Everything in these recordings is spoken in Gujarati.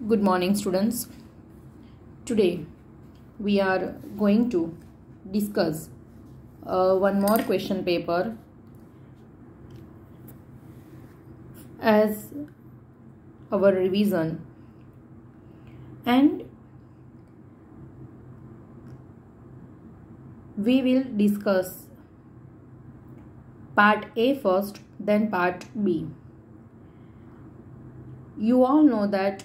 Good morning, students. Today we are going to discuss one more question paper as our revision, and we will discuss part A first, then part B. You all know that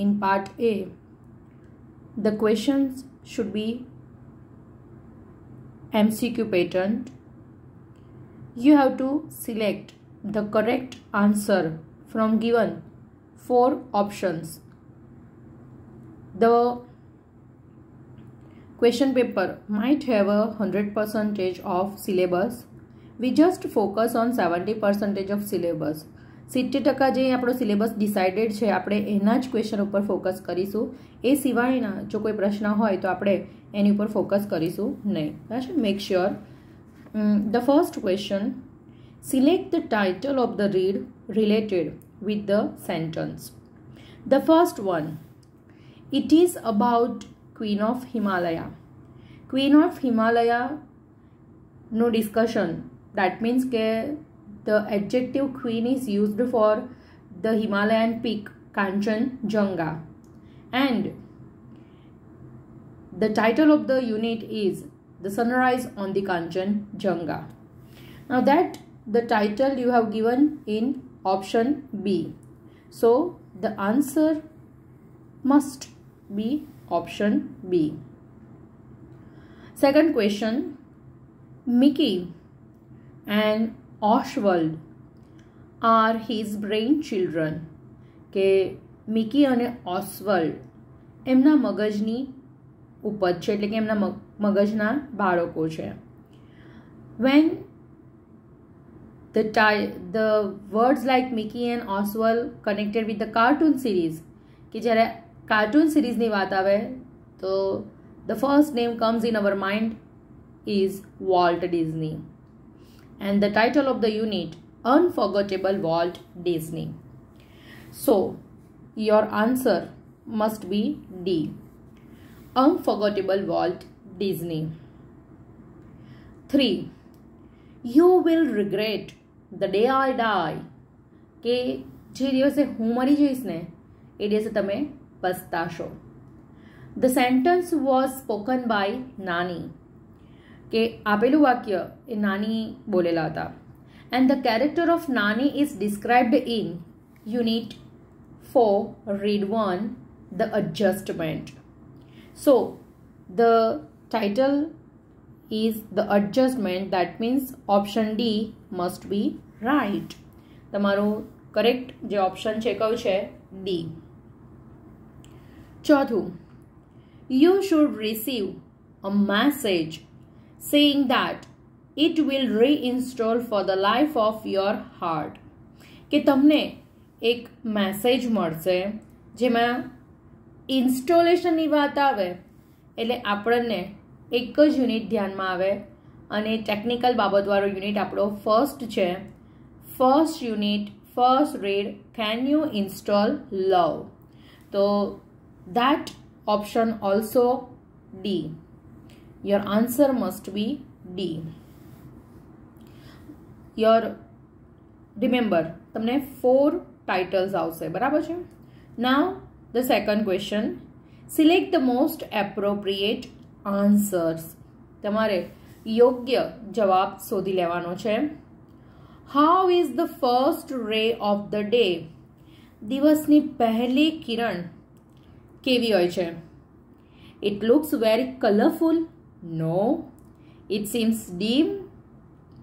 in part A, the questions should be MCQ pattern. You have to select the correct answer from given 4 options. The question paper might have 100% of syllabus. We just focus on 70% of syllabus. 70% જે આપણો સિલેબસ ડિસાઇડેડ છે આપણે એના જ ક્વેશ્ચન ઉપર ફોકસ કરીશું. એ સિવાયના જો કોઈ પ્રશ્ન હોય તો આપણે એની ઉપર ફોકસ કરીશું નહીં. બરાબર? Make sure. The first question, select the title of the read related with the sentence. The first one, it is about queen of Himalaya. Queen of હિમાલયાનું ડિસ્કશન, દેટ મીન્સ કે the adjective queen is used for the Himalayan peak Kanchenjunga, and the title of the unit is The Sunrise on the Kanchenjunga. Now that the title you have given in option B, so the answer must be option B. Second question, Mickey and Oswald are his brainchildren. કે મિકી અને ઓસ્વલ્ડ એમના મગજની ઉપજ છે, એટલે કે એમના મગજના બાળકો છે. When the words like Mickey and Oswald connected with the cartoon series, કે જ્યારે કાર્ટૂન સિરીઝની વાત આવે તો the first name comes in our mind is Walt Disney. And the title of the unit, Unforgettable Walt Disney. So your answer must be D, Unforgettable Walt Disney. 3, you will regret the day I die. કે જે દિવસે હું મરી જઈશ ને એ દિવસે તમે પસ્તાશો. The sentence was spoken by Nani. કે આપેલું વાક્ય એ નાની બોલેલા હતા. And the character of Nani is described in unit 4, read 1, The Adjustment. So the title is The Adjustment, that means option D must be right. તમારું કરેક્ટ જે ઓપ્શન છે કયું છે? D. ચોથું, you should receive a message saying that it will reinstall for the life of your heart. કે તમને એક મેસેજ મળશે જેમાં ઇન્સ્ટોલેશનની વાત આવે એટલે આપણને એક જ યુનિટ ધ્યાનમાં આવે, અને ટેકનિકલ બાબતવાળો યુનિટ આપણો ફર્સ્ટ છે. First unit, first read, can you install love. તો that option also D. Your answer must be D. Remember, તમને 4 titles આવશે, બરાબર છે? Now the second question, select the most appropriate answers. તમારે યોગ્ય જવાબ શોધી લેવાનો છે. How is the first ray of the day? દિવસની પહેલી કિરણ કેવી હોય છે? It looks very colorful. No. It seems dim.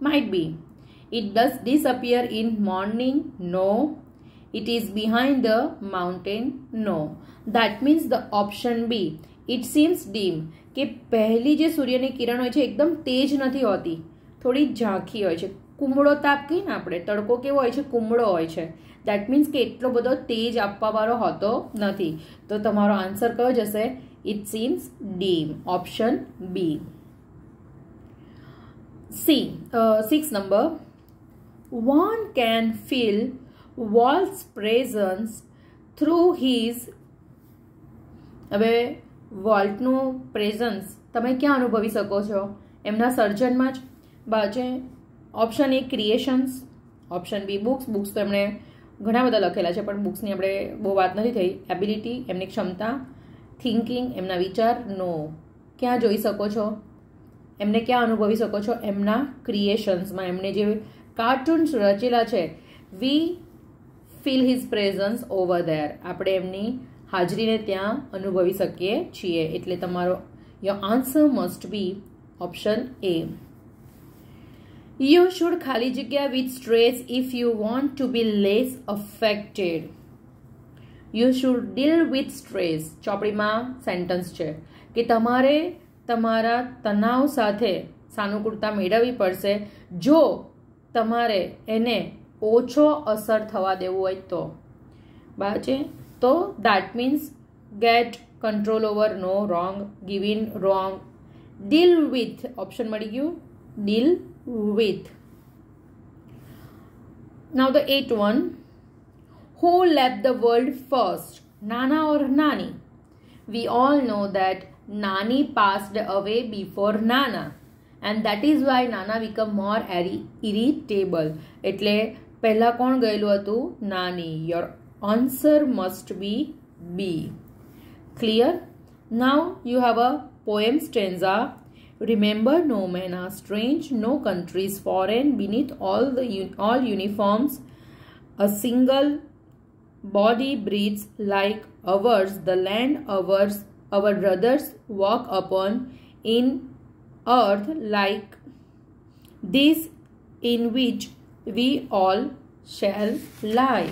Might be. It does disappear in morning. No. It is behind the mountain. No. That means the option B, it seems dim. કે પહેલી જે સૂર્યની કિરણ હોય છે એકદમ તેજ નથી હોતી, થોડી ઝાંખી હોય છે. કુમળો તાપ કહીએ ને આપણે, તડકો કેવો હોય છે? કુમળો હોય છે. દેટ મીન્સ કે એટલો બધો તેજ આપવાવાળો હોતો નથી. તો તમારો આન્સર કયો જશે? It seems dim. Option B. Sixth number. One can feel Walt's presence through his હવે વોલ્ટનું પ્રેઝન્સ તમે ક્યાં અનુભવી શકો છો? એમના સર્જનમાં જ. બાજે option A creations, option B books. Books તો એમણે ઘણા બધા લખેલા છે પણ બુક્સની આપણે બહુ વાત નથી થઈ. એબિલિટી એમની ક્ષમતા, થિંકિંગ એમના વિચાર. નો. ક્યાં જોઈ શકો છો એમને? ક્યાં અનુભવી શકો છો? એમના ક્રિએશન્સમાં. એમને જે કાર્ટૂન્સ રચેલા છે, we feel his presence over there. આપણે એમની હાજરીને ત્યાં અનુભવી શકીએ છીએ. એટલે તમારો your answer must be option A. You should ખાલી જગ્યા with stress if you want to be less affected. You should deal with stress. ચોપડીમાં સેન્ટન્સ છે કે તમારે તમારા તણાવ સાથે સાનુકૂળતા મેળવવી પડશે જો તમારે એને ઓછો અસર થવા દેવું હોય તો. બરાબર છે? તો that means get control over. No, wrong. Give in, wrong. Deal with option મળી ગયું. Deal with. Now the 8th one. Who left the world first? Nana or Nani? We all know that Nani passed away before Nana, and that is why Nana become more irritable. એટલે પહેલા કોણ ગયેલું હતું? નાની. Your answer must be B. Clear? Now you have a poem stanza. Remember, no men are strange, no country is foreign. Beneath all uniforms, a single body breathes like ours. The land our brothers walk upon, in earth like this, in which we all shall lie.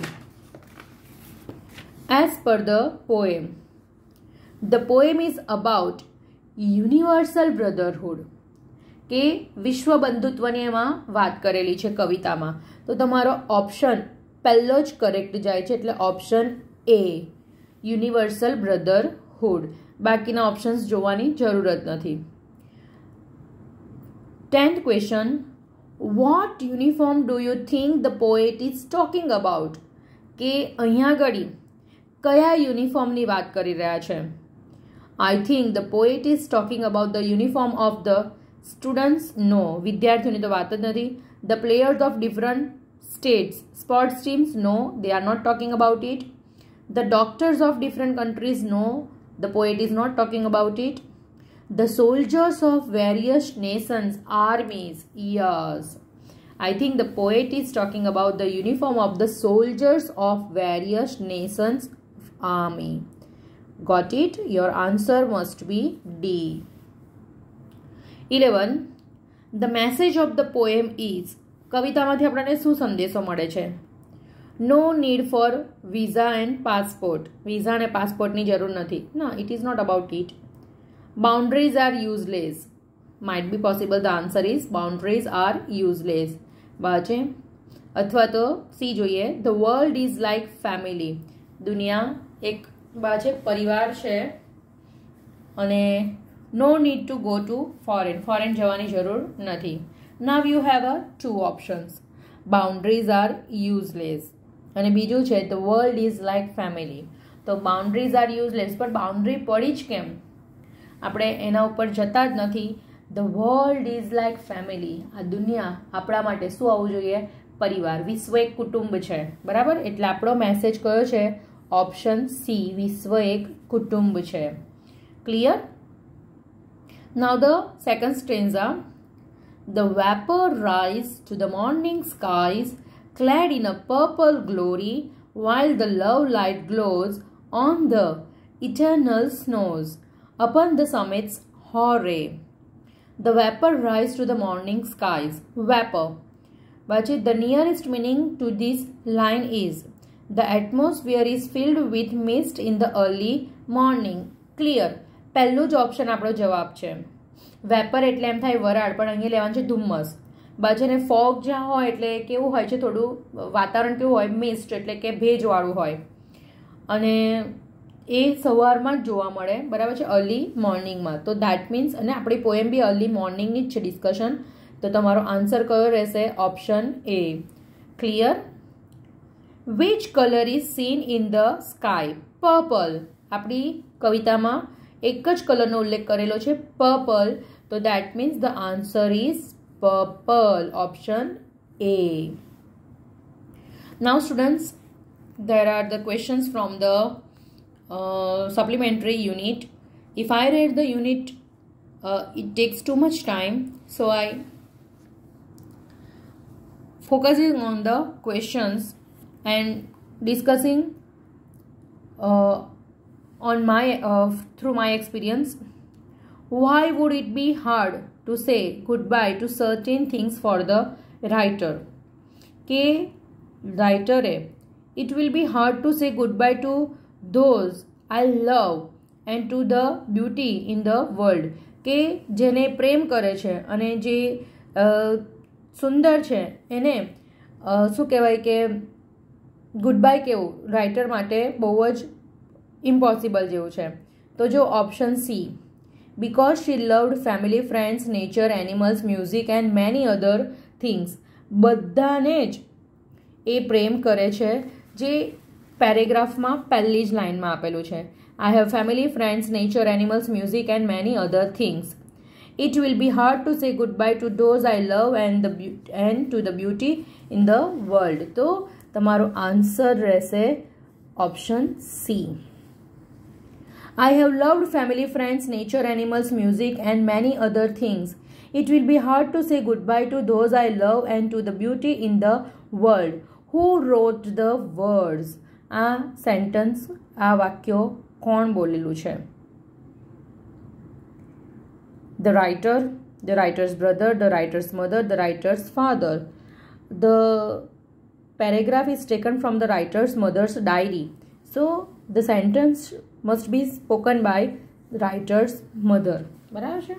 As per the poem is about universal brotherhood, કે વિશ્વ બંધુત્વની એમાં વાત કરેલી છે કવિતામાં. તો તમારો ઓપ્શન પહેલો જ કરેક્ટ જાય છે, એટલે ઓપ્શન એ, યુનિવર્સલ બ્રધરહુડ. બાકીના ઓપ્શન્સ જોવાની જરૂરત નથી. 10th question. What uniform do you think the poet is talking about? કે અહીંયા આગળ કયા યુનિફોર્મની વાત કરી રહ્યા છે? I think the poet is talking about the uniform of the students. No, વિદ્યાર્થીઓની તો વાત જ નથી. The players of different states, sports teams. No, they are not talking about it. The doctors of different countries. No, the poet is not talking about it. The soldiers of various nations, armies. Yes, I think the poet is talking about the uniform of the soldiers of various nations army. Got it? Your answer must be D. 11. The message of the poem is. કવિતામાંથી આપણને શું સંદેશો મળે છે? No need for visa and passport. Visa અને પાસપોર્ટની જરૂર નથી. No, it is not about it. Boundaries are useless. Might be possible the answer is boundaries are useless. બાજે અથવા તો સી જોઈએ. The world is like family. દુનિયા એક બાજે પરિવાર છે અને no need to go to foreign જવાની જરૂર નથી. Now you have a 2 options. Boundaries are useless અને બીજું છે the world is like family. તો બાઉન્ડ્રીઝ આર યુઝલેસ, પણ બાઉન્ડ્રી પડી જ કેમ? આપણે એના ઉપર જતા જ નથી. The world is like family. આ દુનિયા આપણા માટે શું આવવું જોઈએ? પરિવાર. વિશ્વ એક કુટુંબ છે. બરાબર? એટલે આપણો મેસેજ કયો છે? ઓપ્શન સી, વિશ્વ એક કુટુંબ છે. Clear? Now the second stanza. The vapor rise to the morning skies, clad in a purple glory, while the love light glows on the eternal snows. Upon the summits, hooray! The vapor rise to the morning skies. Vapor. But the nearest meaning to this line is the atmosphere is filled with mist in the early morning. Clear? પહેલું જ ઓપ્શન આપણો જવાબ છે. વેપર એટલે એમ થાય વરાળ, પણ અહીંયા લેવાનું છે ધુમ્મસ. બાજુને ફોગ જ્યાં હોય એટલે કેવું હોય છે? થોડું વાતાવરણ કેવું હોય? મિસ્ટ એટલે કે ભેજવાળું હોય. અને એ સવારમાં જ જોવા મળે. બરાબર છે? અર્લી મોર્નિંગમાં. તો ધેટ મીન્સ, અને આપણી પોએમ બી અર્લી મોર્નિંગની જ છે ડિસ્કશન. તો તમારો આન્સર કયો રહેશે? Option A. Clear? Which color is seen in the sky? Purple. આપણી કવિતામાં એક જ કલરનો ઉલ્લેખ કરેલો છે પર્પલ, તો that means the answer is purple, option A. Now students, there are the questions from the supplementary unit. If I read the unit, it takes too much time, so I focusing on the questions and discussing on my through my experience. Why would it be hard to say goodbye to certain things for the writer? કે રાઇટરે it will be hard to say goodbye to those I love and to the beauty in the world. કે જેને પ્રેમ કરે છે અને જે સુંદર છે એને શું કહેવાય કે ગુડ બાય કહેવું રાઇટર માટે બહુ જ ઇમ્પોસિબલ જેવું છે. તો જો option C, because she loved family, friends, nature, animals, music and many other things. બધાને જ એ પ્રેમ કરે છે જે પેરેગ્રાફમાં પહેલી જ લાઇનમાં આપેલું છે. I have family, friends, nature, animals, music and many other things. It will be hard to say goodbye to those I love and to the beauty in the world. તો તમારો આન્સર રહેશે option C. I have loved family, friends, nature, animals, music and many other things. It will be hard to say goodbye to those I love and to the beauty in the world. Who wrote the words? આ સેન્ટન્સ, આ વાક્યો કોણ બોલેલું છે? The writer, the writer's brother, the writer's mother, the writer's father. The paragraph is taken from the writer's mother's diary. So the sentence must be spoken by the writer's mother. બરાબર છે?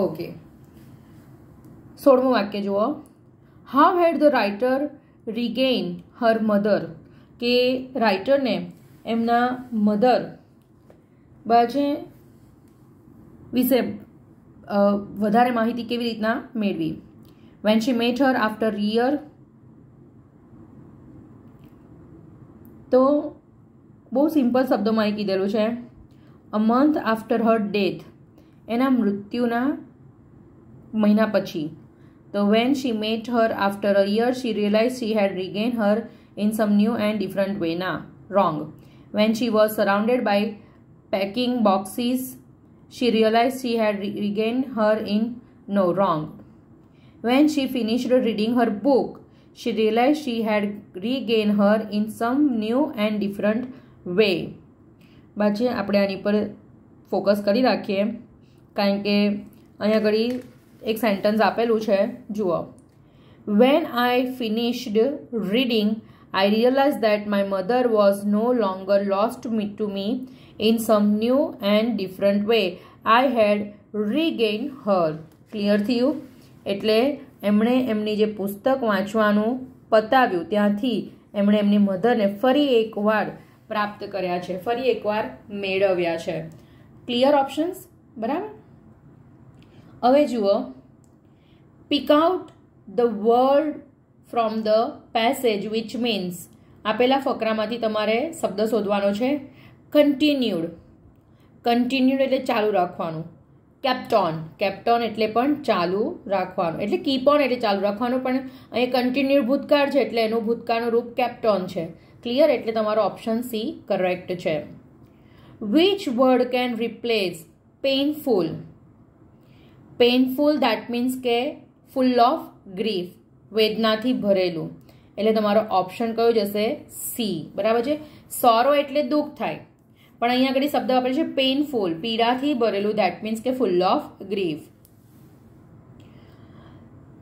ઓકે. 16મું વાક્ય જુઓ. How had the writer regained her mother? કે રાઇટરને એમના મધર બાજે વિશે વધારે માહિતી કેવી રીતના મેળવી? When she met her after a year. તો બહુ સિમ્પલ શબ્દોમાં એ કીધેલું છે a month after her death, એના મૃત્યુના મહિના પછી. તો when she met her after a year, she realized she had regained her in some new and different way. ના, wrong. When she was surrounded by packing boxes, she realized she had regained her in... No, wrong. When she finished reading her book, she realized she had regained her in some new and different way. બાકી આપણે આની પર ફોકસ કરી રાખીએ કારણ કે અહીંયા ઘડી એક સેન્ટન્સ આપેલું છે, જુઓ. When I finished reading, I realized that my mother was no longer lost to me in some new and different way. I had regained her. Clear થયું? એટલે એમણે એમની જે પુસ્તક વાંચવાનું પતાવ્યું ત્યાંથી એમણે એમની મધરને ફરી એકવાર પ્રાપ્ત કર્યા છે, ફરી એકવાર મેળવ્યા છે. Clear options? બરાબર. હવે જુઓ, pick out the word from the passage which means, આપેલા ફકરામાંથી તમારે શબ્દ શોધવાનો છે. continued, continued એટલે ચાલુ રાખવાનું. kept on, kept on એટલે પણ ચાલુ રાખવાનું, એટલે keep on એટલે ચાલુ રાખવાનું, પણ અહીં continued ભૂતકાળ છે એટલે એનું ભૂતકાળનું રૂપ kept on છે. ક્લિયર? એટલે તમારો ઓપ્શન સી કરેક્ટ છે. which word can replace painful? painful that means કે full of grief, વેદનાથી ભરેલું, એટલે તમારો ઓપ્શન કયો જશે? સી. બરાબર છે? સોરો એટલે દુઃખ થાય, પણ અહીંયા આગળ શબ્દ વાપરે છે પેઇનફુલ, પીડાથી ભરેલું, દેટ મીન્સ કે full of grief.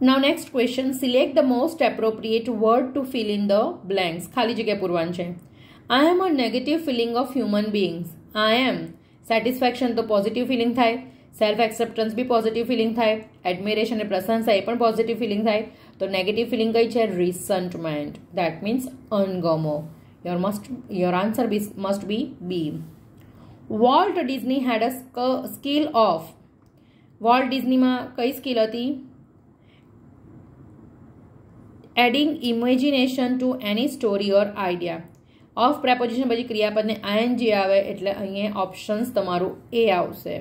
Now next question, select the most appropriate word to fill in the blanks. ખાલી જગ્યા પૂરવાની છે. I am a negative feeling of human beings. I am. Satisfaction તો પોઝિટિવ ફિલિંગ થાય, self acceptance B positive feeling થાય, એડમિરેશન અને પ્રશંસા એ પણ પોઝિટિવ ફિલિંગ થાય. તો નેગેટિવ ફિલિંગ કઈ છે? રિસન્ટમેન્ટ, દેટ મીન્સ અણગમો. Your answer must be B. Walt Disney had a skill of. Walt Disney માં કઈ સ્કિલ હતી? Adding imagination to any story or idea. Of preposition પછી ક્રિયાપદને આઈએનજી આવે એટલે અહીંયા ઓપ્શન્સ તમારું એ આવશે.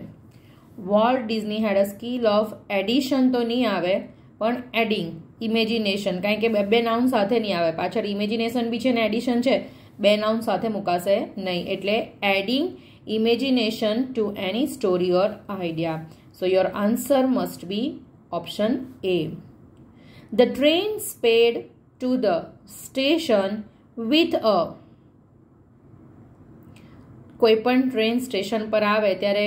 Walt Disney had a skill of addition તો નહીં આવે, પણ એડિંગ, ઇમેજિનેશન, કારણ કે બે નાઉન સાથે નહીં આવે, પાછળ ઇમેજિનેશન બી છે ને એડિશન છે, બે નાઉન સાથે મુકાશે નહીં, એટલે adding imagination to any story or idea. So your answer must be option A. The train sped to the station with a કોઈ પણ ટ્રેન સ્ટેશન પર આવે ત્યારે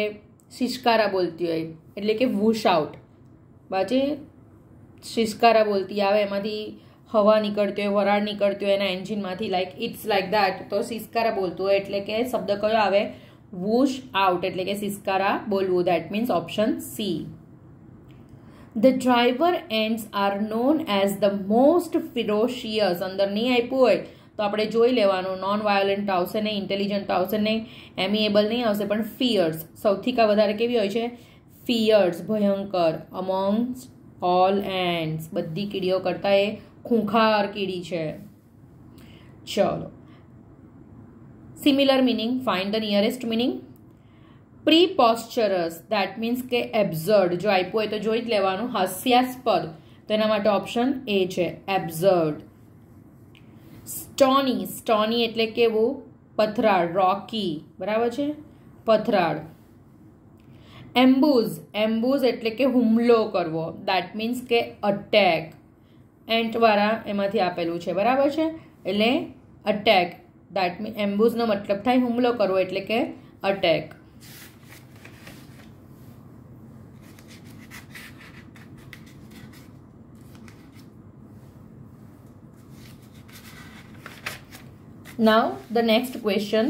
શિષ્કારા બોલતી હોય એટલે કે વૂશ આઉટ, બાજે શિષ્કારા બોલતી આવે, એમાંથી હવા નીકળતી હોય, વરાળ નીકળતી હોય એના એન્જિનમાંથી, લાઈક ઇટ્સ લાઈક દેટ, તો શિષ્કારા બોલતું હોય એટલે કે શબ્દ કયો આવે? વૂશ આઉટ, એટલે કે શિષ્કારા બોલવું. That means option C. The driver ants are known as the most ferocious. અંદર નહીં આપ્યું હોય તો આપણે જોઈ લેવાનું, નોન વાયોલન્ટ આવશે નહીં, ઇન્ટેલિજન્ટ આવશે નહીં, એમિએબલ નહીં આવશે, પણ ફિયર્સ સૌથી વધારે કેવી હોય છે? ફિયર્સ, ભયંકર. અમોંગ્સ ઓલ એન્ડ્સ, બધી કીડીઓ કરતાં એ ખૂંખાર કીડી છે. ચલો, similar meaning, find the nearest meaning. Preposterous, that means કે એબ્સર્ડ, જો આપ્યું હોય તો જોઈ જ લેવાનું. હાસ્યાસ્પદ, તો એના માટે ઓપ્શન એ છે, એબ્સર્ડ. સ્ટોની, સ્ટોની એટલે કેવું? પથરાળ, રોકી, બરાબર છે, પથરાળ. એમ્બુઝ, એમ્બુઝ એટલે કે હુમલો કરવો, દેટ મીન્સ કે અટેક. એન્ટવાળા એમાંથી આપેલું છે, બરાબર છે, એટલે અટેક. દેટ મીન એમ્બુઝનો મતલબ થાય હુમલો કરવો, એટલે કે attack. Now the next question.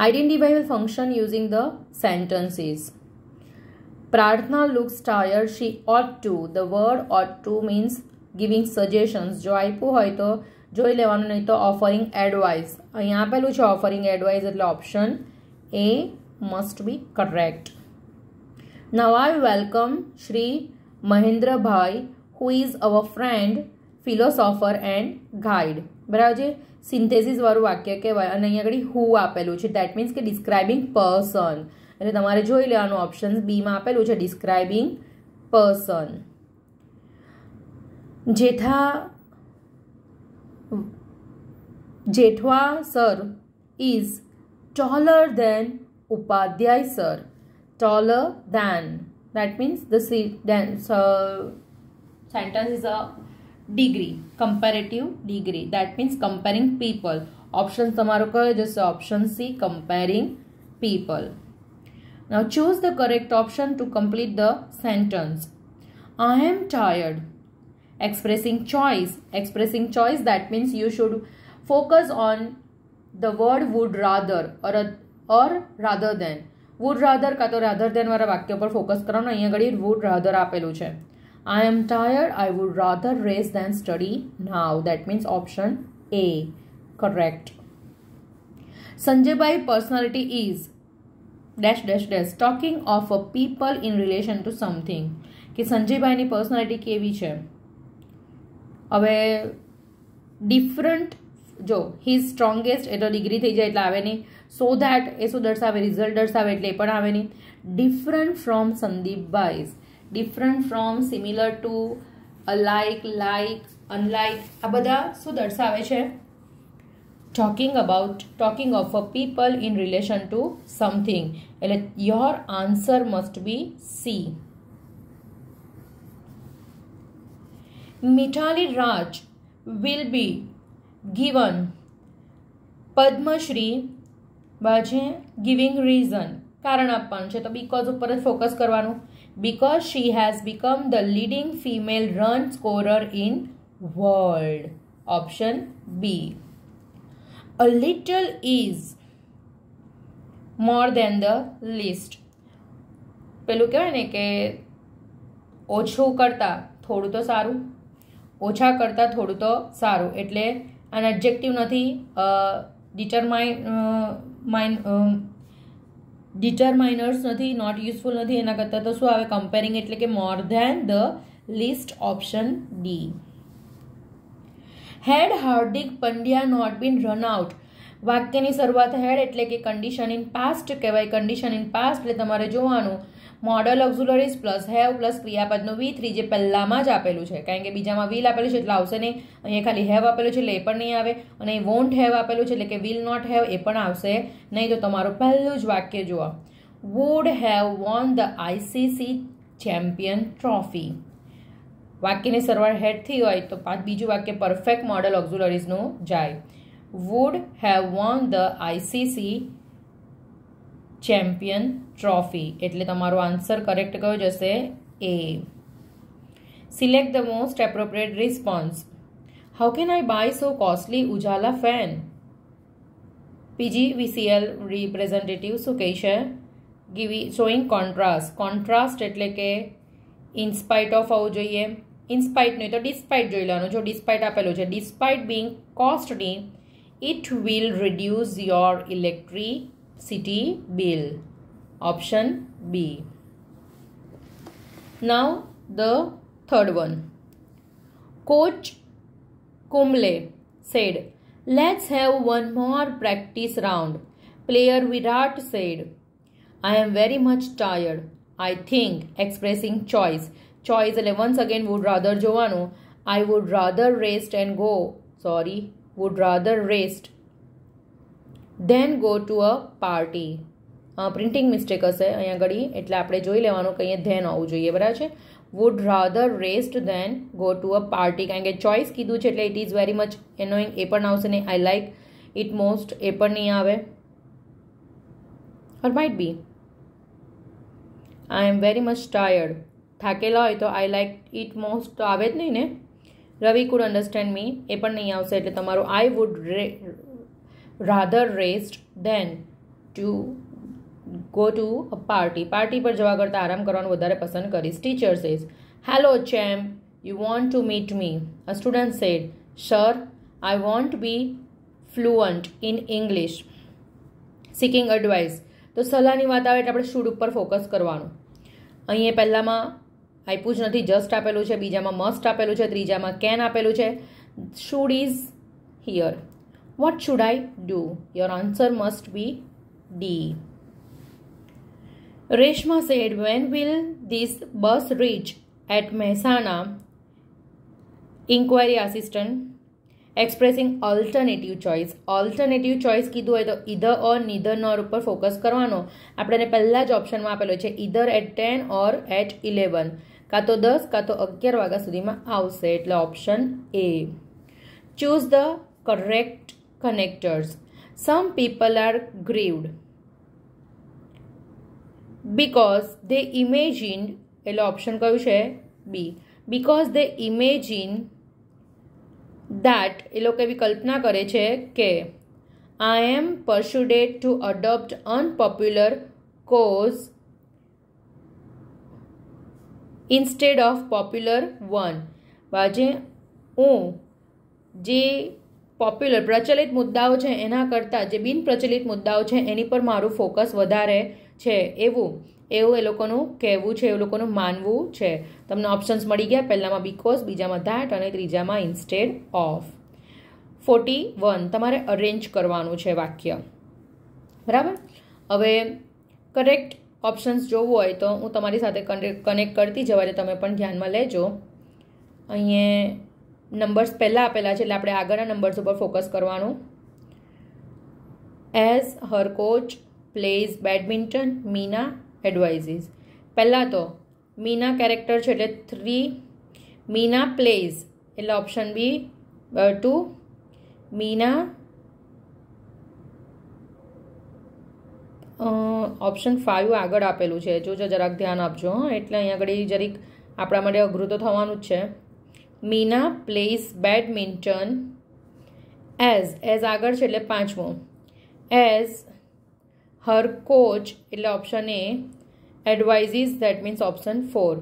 Identify the function using the sentences. Prarthna looks tired. She ought to. The word ought to means giving suggestions. જો આપ્યું હોય તો જોઈ લેવાનું, નહીં તો ઓફરિંગ એડવાઇસ. અહીંયા આપેલું છે ઓફરિંગ એડવાઇસ, એટલે option A must be correct. Now I welcome Shri Mahendrabhai, who is our friend, philosopher and guide. બરાબર છે, સિન્થેસિસ વાળું વાક્ય કહેવાય. અને અહીંયા આગળ હુ આપેલું છે, દેટ મીન્સ કે ડિસ્ક્રાઇબિંગ પર્સન, એટલે તમારે જોઈ લેવાનું ઓપ્શન બીમાં આપેલું છે describing person. Jethwa sir is taller than Upadhyay sir. taller than, that means the sentence is a degree, comparative degree, that means comparing people. Option તમારો કયો જશે? Option C, comparing people. Now choose the correct option to complete the sentence. I am tired. Expressing choice. Expressing choice, that means you should focus on the word would rather or rather than. would rather કાં તો rather than વાળા વાક્ય પર ફોકસ કરવાનું. અહીંયા ઘડી would rather આપેલું છે. I am tired. I would rather rest than study now. That means option A, correct. Sanjay Bhai personality is dash dash dash, talking of a people in relation to something. કે સંજય ભાઈની પર્સનાલિટી કેવી છે? હવે ડિફરન્ટ, જો his strongest એ તો ડિગ્રી થઈ જાય એટલે આવે નહીં. so that એ શું દર્શાવે? રિઝલ્ટ દર્શાવે એટલે એ પણ આવે નહીં. ડિફરન્ટ ફ્રોમ સંદીપ ભાઈઝ, different from, similar to, alike, like, unlike, આ બધા શું દર્શાવે છે? Talking of a people in relation to something. એટલે your answer must be C. Mithali Raj will be given Padmashri બાજે ગિવિંગ રીઝન, કારણ આપવાનું છે તો બીકોઝ ઉપર જ ફોકસ કરવાનું. Because she has become the leading female run scorer in world. Option B. A little is more than the least. પેલું કહેવાય ને કે ઓછું કરતાં થોડું તો સારું, ઓછા કરતાં થોડું તો સારું, એટલે આન એડજેક્ટિવ નથી, ડિટરમાઇનર્સ નથી, નોટ યુઝફુલ નથી, એના કરતાં તો શું આવે? કમ્પેરિંગ, એટલે કે more than the least. Option D. Had Hardik Pandya not been run out. વાક્યની શરૂઆત હેડ એટલે કે કન્ડિશન ઇન પાસ્ટ કહેવાય. કન્ડિશન ઇન પાસ્ટ એટલે તમારે જોવાનું modal auxiliaries plus have plus ક્રિયાપદનું V3 જે પહેલામાં જ આપેલું છે, કારણ કે બીજામાં વિલ આપેલું છે એટલે આવશે નહીં. અહીંયા ખાલી હેવ આપેલું છે એટલે એ પણ નહીં આવે, અને વોન્ટ હેવ આપેલું છે એટલે કે વિલ નોટ હેવ એ પણ આવશે નહીં. તો તમારું પહેલું જ વાક્ય જુઓ, would have won the ICC champion trophy. વાક્યની શરૂઆત હેડથી હોય તો બીજું વાક્ય પરફેક્ટ મોડલ ઓક્ઝિલરીઝનું જાય. Would have won the ICC champion trophy એટલે તમારો આન્સર કરેક્ટ કયો જશે? એ. Select the most appropriate response. How can I buy so costly Ujala fan? PGVCL representative શું કહે છે? Showing contrast. કોન્ટ્રાસ્ટ એટલે કે ઇનસ્પાઇટ ઓફ આવવું જોઈએ. ઇનસ્પાઇટ નહીં તો ડિસ્પાઇટ જોઈ લેવાનું. જો ડિસ્પાઇટ આપેલું છે, despite Bing costly it will reduce your electricity bill. Option B. Now the third one. Coach Kumble said, let's have one more practice round. Player Virat said, I am very much tired. I think, expressing choice. Choice એટલે once again would rather જોવાનું. I would rather rest and go. Sorry. would rather rest then go to a party. Printing mistake હશે અહીંયા ઘડી, એટલે આપણે જોઈ લેવાનું કે અહીંયા ધેન આવવું જોઈએ. બરાબર છે? Would rather rest than go to a party, કારણ કે ચોઇસ કીધું છે એટલે it is very much annoying એ પણ આવશે નહીં. આઈ લાઇક ઇટ મોસ્ટ એ પણ નહીં આવે. Or might be I am very much tired. થાકેલા હોય તો આઈ લાઇક ઇટ મોસ્ટ તો આવે જ નહીં ને. રવિ કુડ અન્ડરસ્ટેન્ડ મી એ પણ નહીં આવશે. એટલે તમારું I would rather rest than to go to a party. Party પર જવા કરતાં આરામ કરવાનું વધારે પસંદ કરીશ. Teacher says, hello champ, you want to meet me? A student said, sir, I want be fluent in English. Seeking advice. તો સલાહની વાત આવે એટલે આપણે શુડ ઉપર ફોકસ કરવાનું. અહીંયા પહેલામાં આપ્યું જ નથી, જસ્ટ આપેલું છે. બીજામાં મસ્ટ આપેલું છે. ત્રીજામાં કેન આપેલું છે. Should is here. What should I do? Your answer must be D. Reshma said, when will this bus reach at Mehsana? Inquiry assistant. Expressing alternative choice. Alternative choice કીધું હોય તો ઇધર ઓર નીધર નોર ઉપર ફોકસ કરવાનો. આપણે પહેલાં જ ઓપ્શનમાં આપેલો છે ઇધર એટ 10 ઓર એટ 11. કાં તો 10 કાં તો 11 વાગ્યા સુધીમાં આવશે. એટલે option A. Choose the correct connectors. Some people are grieved because they imagined. એટલે ઓપ્શન કયું છે? B. Because they imagine that, એ લોકો એવી કલ્પના કરે છે કે I am persuaded to adopt unpopular cause instead of popular one. બાજે હું જે પોપ્યુલર પ્રચલિત મુદ્દાઓ છે એના કરતાં જે બિનપ્રચલિત મુદ્દાઓ છે એની પર મારું ફોકસ વધારે છે, એવું એ લોકોનું કહેવું છે, એ લોકોનું માનવું છે. તમને ઓપ્શન્સ મળી ગયા. પહેલામાં બીકોઝ, બીજામાં ધેટ અને ત્રીજામાં ઇન્સ્ટેડ ઓફ. 41 તમારે અરેન્જ કરવાનું છે વાક્ય. બરાબર? હવે કરેક્ટ ઓપ્શન્સ જોવું હોય તો હું તમારી સાથે કનેક્ટ કરતી જવા, એટલે તમે પણ ધ્યાનમાં લેજો. અહીંયા નંબર્સ પહેલાં આપેલા છે એટલે આપણે આગળના નંબર્સ ઉપર ફોકસ કરવાનું. As her coach plays badminton, Meena એડવાઇઝીસ. પહેલાં તો મીના કેરેક્ટર છે એટલે 3. મીના પ્લેઝ એટલે ઓપ્શન બી 2. મીના ઓપ્શન 5 આગળ આપેલું છે. જોજો જરાક ધ્યાન આપજો. એટલે અહીંયા આગળ જરીક આપણા માટે અઘરું તો થવાનું જ છે. મીના પ્લેઝ બેડમિન્ટન એઝ આગળ છે એટલે 5મો. એઝ હર કોચ એટલે option A. Advises that means option 4.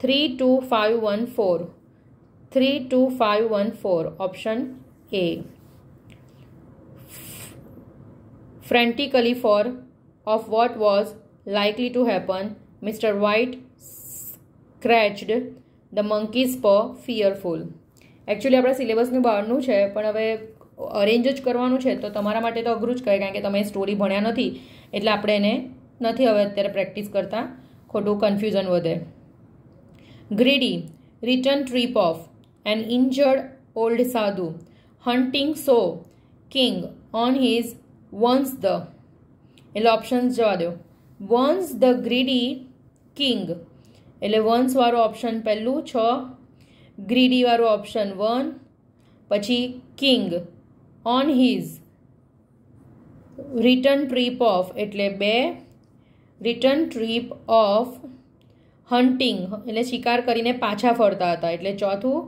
3, 2, 5, 1, 4. 3, 2, 5, 1, 4 option A. Frantically for of what was likely to happen, Mr. White scratched the monkey's paw, fearful. Actually अपना सिलेबसनी बहारनुं छे पण हवे अरेन्ज ज करवानुं छे तो तमारा माटे तो अघरूं ज कहे कारण के तमे स्टोरी भण्या नथी एटले आपणे एने नथी हवे अत्यारे प्रेक्टिस करता खोटुं कन्फ्यूजन वधे। Greedy return trip of an injured old sadhu hunting so king on his once the एटले ऑप्शन्स जवा दो। वंस द ग्रीडी किंग एटले वंस वाळो ऑप्शन पहेलुं 6, ग्रीडी वाळो ऑप्शन 1, पछी king on his return trip of एटले 2, रिटर्न ट्रीप ऑफ हंटिंग एटले शिकार करीने पाछा फरता हता एटले 4थुं,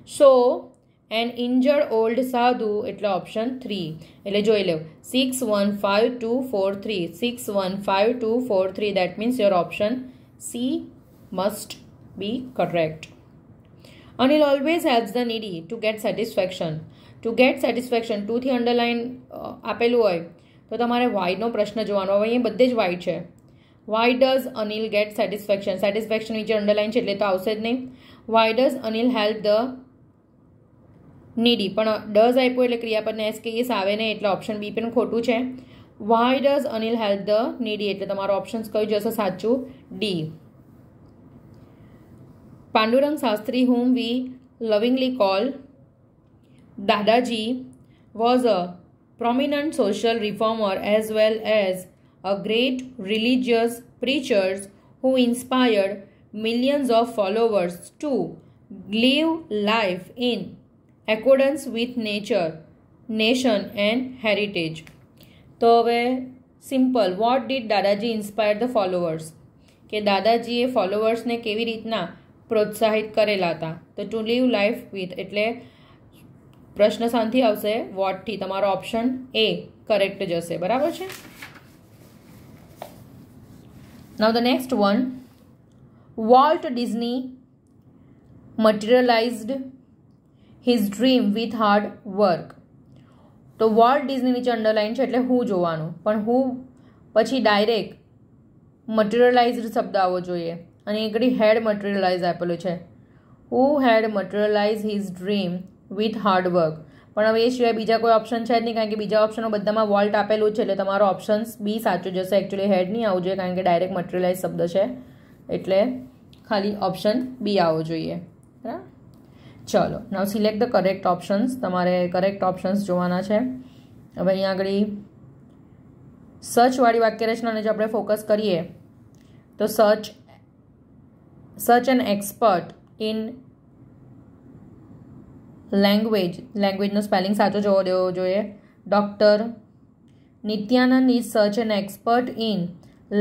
सो एन इंजर्ड ओल्ड साधु एटले ऑप्शन 3 एटले जोई लो 6 1 5 2 4 3 6 1 5 2 4 3 that means your option C must be correct. Anil always helps the needy to get satisfaction. To get satisfaction 2 થી અંડરલાઇન આપેલું હોય તો તમારે why નો પ્રશ્ન જોવાનો હવે અહીંયા બધે જ why છે. Why does Anil get satisfaction? Satisfaction નીચે અંડરલાઇન છે એટલે તો આવશે જ નહીં. Why does Anil help the needy? પણ does આપ્યો એટલે ક્રિયાપદને એસ કે એસ આવે નહીં એટલે ઓપ્શન બી પણ ખોટું છે. Why does Anil help the needy? એટલે તમારો ઓપ્શન કયું જશે સાચું? D. Pandurang Sastri, whom we lovingly call Dadaji, was a prominent social reformer as well as a great religious preacher who inspired millions of followers to live life in accordance with nature, nation and heritage. तो હવે સિમ્પલ વોટ ડીડ દાદાજી ઇન્સ્પાયર ધ ફોલોવર્સ કે દાદાજીએ ફોલોવર્સને કેવી રીતના પ્રોત્સાહિત કરેલા હતા તો ટુ લીવ લાઈફ વિથ એટલે પ્રશ્ન શાંતિ આવશે વોટથી તમારો ઓપ્શન એ કરેક્ટ જશે બરાબર છે. Now the next one Walt Disney materialized his dream with hard work. તો વોલ્ટ ડિઝની નીચે અંડરલાઇન છે એટલે હું જોવાનું પણ હું પછી ડાયરેક્ટ મટીરિયલાઇઝડ શબ્દ આવવો જોઈએ અને એકડી હેડ મટીરિયલાઇઝ આપેલું છે. Who had materialize his dream with hard work પણ હવે એ સિવાય બીજા કોઈ ઓપ્શન છે જ નહીં કારણ કે બીજા ઓપ્શનો બધામાં વોલ્ટ આપેલું છે એટલે તમારો ઓપ્શન બી સાચું જશે. એકચ્યુઅલી હેડ નહીં આવવું જોઈએ કારણ કે ડાયરેક્ટ મટીરિયલાઇઝ શબ્દ છે એટલે ખાલી ઓપ્શન બી આવવો જોઈએ. બરાબર. ચલો નાउ સિલેક્ટ ધ કરેક્ટ ઓપ્શન્સ. તમારે કરેક્ટ ઓપ્શન્સ જોવાના છે. હવે અહીંયા આગળ સર્ચવાળી વાક્યરચનાને જો આપણે ફોકસ કરીએ તો સર્ચ એન એક્સપર્ટ ઇન લેંગ્વેજનો સ્પેલિંગ સાચો જોવો દેવો જોઈએ. Doctor Nityanand is such an expert in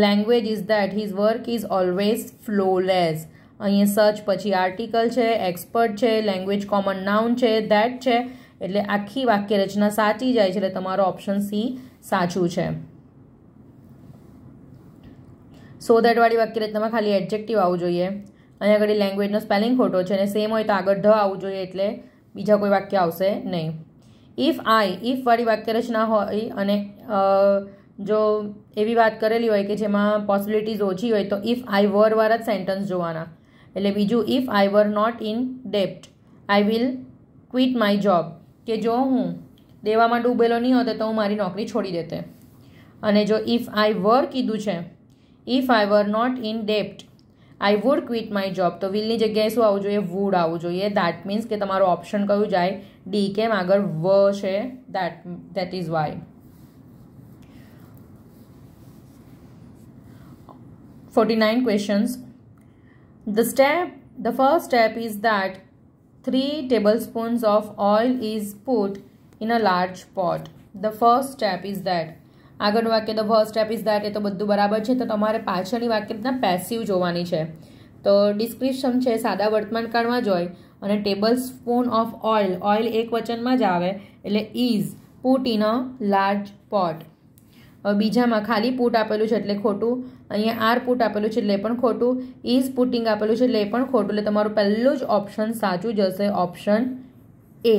language is that his work is always flawless. અહીંયા સર્ચ પછી આર્ટિકલ છે, એક્સપર્ટ છે, લેંગ્વેજ કોમન નાઉન છે, ધેટ છે એટલે આખી વાક્યરચના સાચી જાય છે એટલે તમારો ઓપ્શન સી સાચું છે. સો દેટવાળી વાક્યરચનામાં ખાલી એડજેક્ટિવ આવવું જોઈએ. અહીંયા આગળ લેંગ્વેજનો સ્પેલિંગ ખોટો છે અને સેમ હોય તો આગળ ધ આવવું જોઈએ એટલે બીજા કોઈ વાક્ય આવશે નહીં. ઇફ વાળી વાક્યરચના હોય અને જો એવી વાત કરેલી હોય કે જેમાં પોસિબિલિટીઝ ઓછી હોય તો ઇફ આઈ વર વાળા જ સેન્ટન્સ જોવાના. એટલે બીજું if I were not inept I will quit my job કે જો હું દેવામાં ડૂબેલો નહીં હોતો તો હું મારી નોકરી છોડી દેતે. અને જો ઇફ આઈ વર કીધું છે if I were not inept I would quit my job તો વિલની જગ્યાએ શું આવવું જોઈએ? વુડ આવવું જોઈએ. દેટ મીન્સ કે તમારો ઓપ્શન કયું જાય? ડી. કેમ? આગળ વ છે that is why. 49 questions. The first step is that 3 tablespoons of oil is put in a large pot. The first step is that. આગળનું વાક્ય the first step is that એ તો બધું બરાબર છે તો તમારે પાછળની વાક્યના પેસિવ જોવાની છે. તો ડિસ્ક્રિપ્શન છે સાદા વર્તમાનકાળમાં જ હોય અને ટેબલ સ્પૂન ઓફ ઓઇલ એક વચનમાં જ આવે એટલે is put in a large pot. બીજામાં ખાલી પુટ આપેલું છે એટલે ખોટું. અહીંયા આર પુટ આપેલું છે એટલે એ પણ ખોટું. ઇઝ પુટિંગ આપેલું છે એટલે એ પણ ખોટું. એટલે તમારું પહેલું જ ઓપ્શન સાચું જશે ઓપ્શન એ.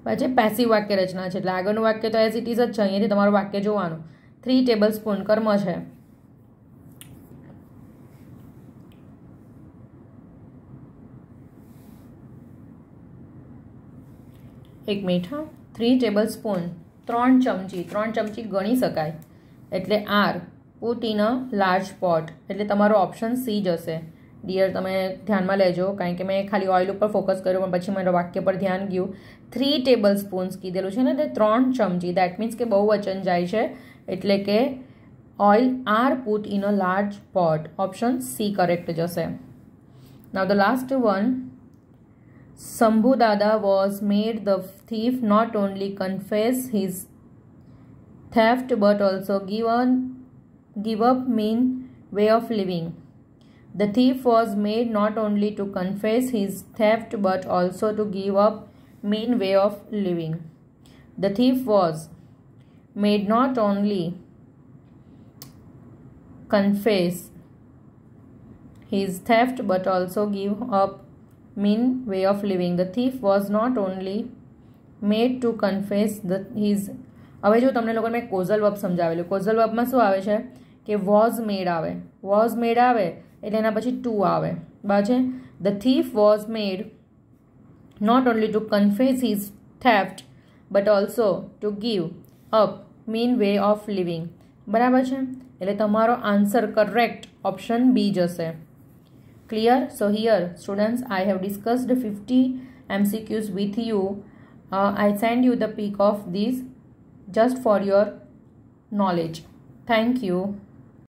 પછી પેસિવ વાક્ય રચના છે એટલે આગળનું વાક્ય તો એઝ ઇટ ઇઝ જ છે. અહીંયાથી તમારું વાક્ય જોવાનું. 3 ટેબલ સ્પૂન કર્મ છે. એક મિનિટ હા 3 ટેબલસ્પૂન 3 ચમચી ગણી શકાય એટલે are put in a large pot એટલે તમારો ઓપ્શન સી જશે ડિયર તમે ધ્યાનમાં લેજો કારણ કે મેં ખાલી ઓઇલ ઉપર ફોકસ કર્યું પણ પછી મારા વાક્ય પર ધ્યાન ગયું 3 ટેબલસ્પૂન્સ કીધેલું છે ને તે 3 ચમચી દેટ મીન્સ કે બહુવચન જાય છે એટલે કે oil are put in a large pot option C correct જશે now the last one Sambhu Dada was made the thief not only confess his theft but also give up mean way of living. The thief was made not only to confess his theft but also to give up mean way of living. The thief was made not only confess his theft but also give up mean way of living. The thief was not only made to confess his હવે જો તમને લોકોને મેં કોઝલ વર્બ સમજાવેલું કોઝલ વર્બમાં શું આવે છે કે વોઝ મેડ આવે એટલે એના પછી ટુ આવે બરાબર છે the thief was made not only to confess his theft but also to give up mean way of living બરાબર છે એટલે તમારો આન્સર કરેક્ટ ઓપ્શન બી જશે Clear? So here students I have discussed 50 MCQs with you. I send you the pic of these just for your knowledge. Thank you.